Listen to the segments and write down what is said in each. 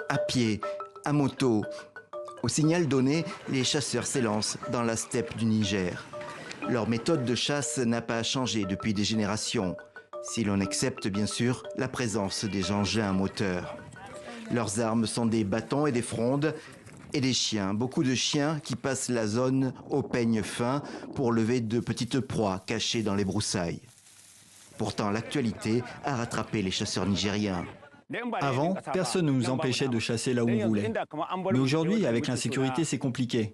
À pied, à moto. Au signal donné, les chasseurs s'élancent dans la steppe du Niger. Leur méthode de chasse n'a pas changé depuis des générations, si l'on accepte bien sûr la présence des engins à moteur. Leurs armes sont des bâtons et des frondes et des chiens, beaucoup de chiens qui passent la zone au peigne fin pour lever de petites proies cachées dans les broussailles. Pourtant, l'actualité a rattrapé les chasseurs nigériens. Avant, personne ne nous empêchait de chasser là où on voulait. Mais aujourd'hui, avec l'insécurité, c'est compliqué.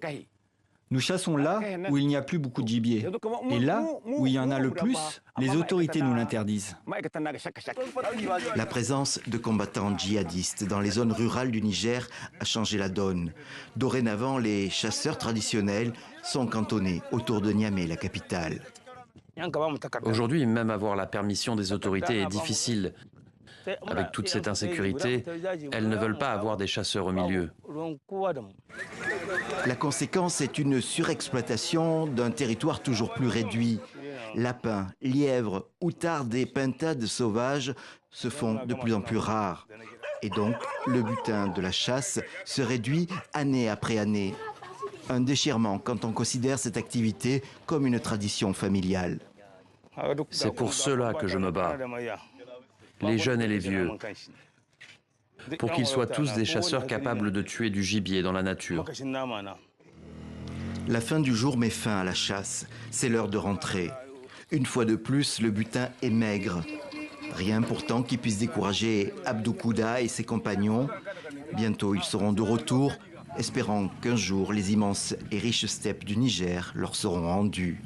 Nous chassons là où il n'y a plus beaucoup de gibier. Et là où il y en a le plus, les autorités nous l'interdisent. La présence de combattants djihadistes dans les zones rurales du Niger a changé la donne. Dorénavant, les chasseurs traditionnels sont cantonnés autour de Niamey, la capitale. Aujourd'hui, même avoir la permission des autorités est difficile. Avec toute cette insécurité, elles ne veulent pas avoir des chasseurs au milieu. La conséquence est une surexploitation d'un territoire toujours plus réduit. Lapins, lièvres, outardes et pintades sauvages se font de plus en plus rares. Et donc, le butin de la chasse se réduit année après année. Un déchirement quand on considère cette activité comme une tradition familiale. C'est pour cela que je me bats. Les jeunes et les vieux, pour qu'ils soient tous des chasseurs capables de tuer du gibier dans la nature. La fin du jour met fin à la chasse. C'est l'heure de rentrer. Une fois de plus, le butin est maigre. Rien pourtant qui puisse décourager Abdou Kouda et ses compagnons. Bientôt, ils seront de retour, espérant qu'un jour, les immenses et riches steppes du Niger leur seront rendues.